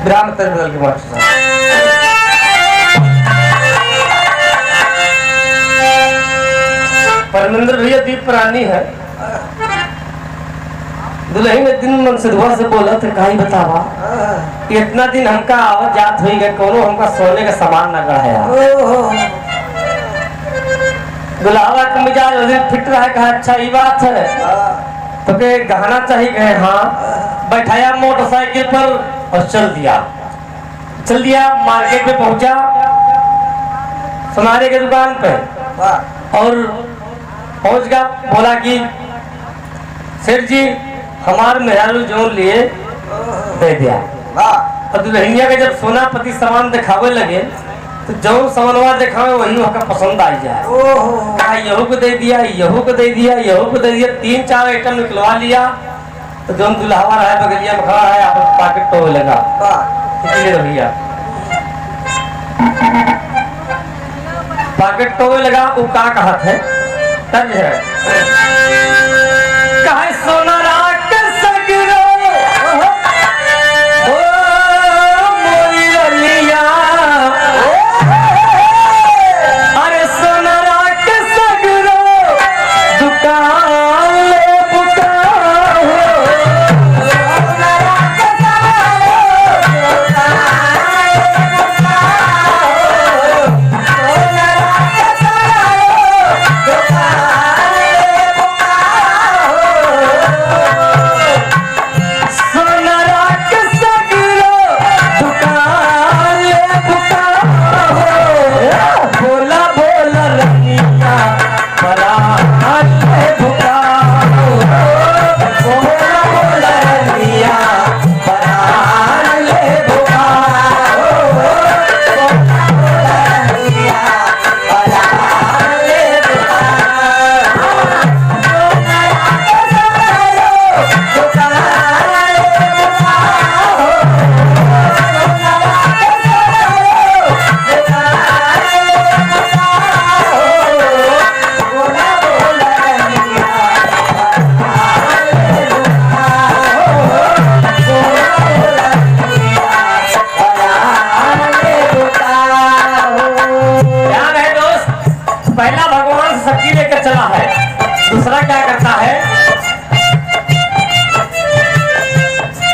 विराम बदल के मास्टर साहब। परमेंद्र भैया दीप प्राणी है। दुल्ही ने दिन मन से दुआ से बोला तो कहीं बतावा इतना दिन हमका आवत जात हुई गए कोनो हमका सोने का सामान न गढ़ाया। दुल्हावा का मिजाज उस दिन फिट रहा। कहा अच्छा ये बात है तो के गहना चाहिए गए। हाँ बैठाया मोटरसाइकिल पर और चल दिया मार्केट में पहुंचा सुनारे के दुकान पे और पहुंच गया। बोला कि सेठ जी हमारे मेहरारू जोन लिए दे दिया। और दुल्हनिया के जब सोना पति सामान दिखावे लगे तो जो सामानवा दिखावे वही उसका पसंद आई जाए। यहू को दे दिया, यहू को दे दिया, यहू को दे दिया, 3-4 आइटम निकलवा लिया। तो जो दुल्हावा रहा बगलिया में खड़ा है आप पॉकेट टोवे लगा भैया पॉकेट टोवे लगा। वो का कहत है तब है कहे सोना राख सगरो ओ मोरी रलिया। अरे सोना राख सगरो दुकान ले बुका चला है। दूसरा क्या करता है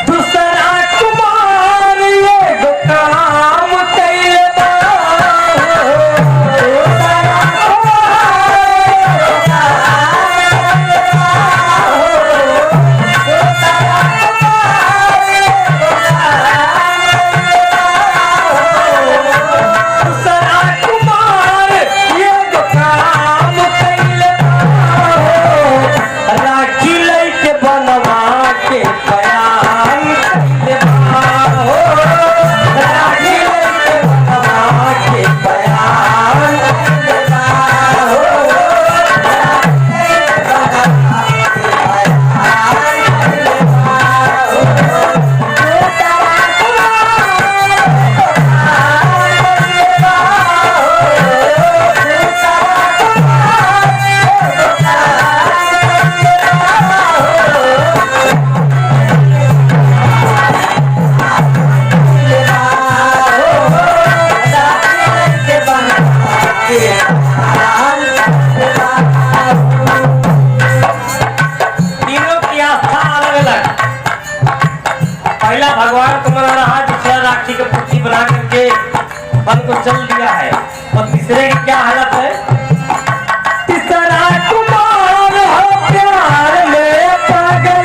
दूसरा कुमार ये काम कैलता बना करके बन को चल दिया है। और तीसरे की क्या हालत है तीसरा कुमार हो प्यार में पागल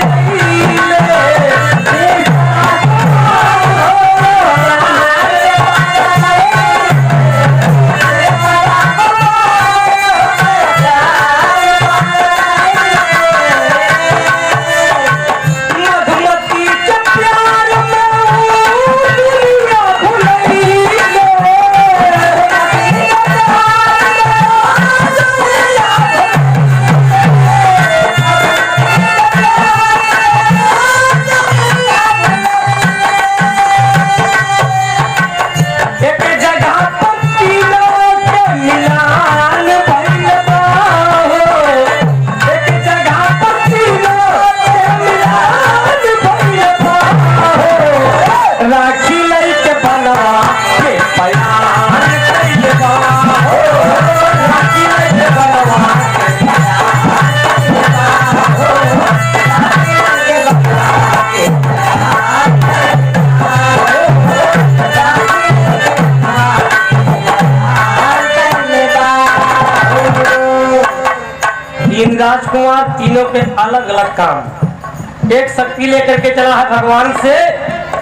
के अलग अलग काम। एक शक्ति लेकर के चला है भगवान से,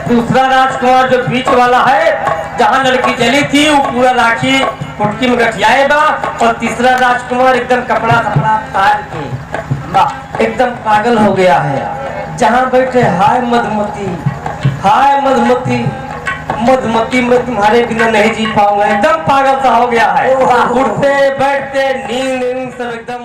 दूसरा राजकुमार जो बीच वाला है जहाँ लड़की जली थी वो पूरा राखी फुटकी में गठियाए बा, और तीसरा राजकुमार एकदम कपड़ा कपड़ा फाड़ के एकदम पागल हो गया है। जहाँ बैठे हाय मधुमती, हाय मधुमती, मधुमती मैं तुम्हारे बिना नहीं जी पाऊंगा, एकदम पागल सा हो गया है। उठते बैठते नींद सब एकदम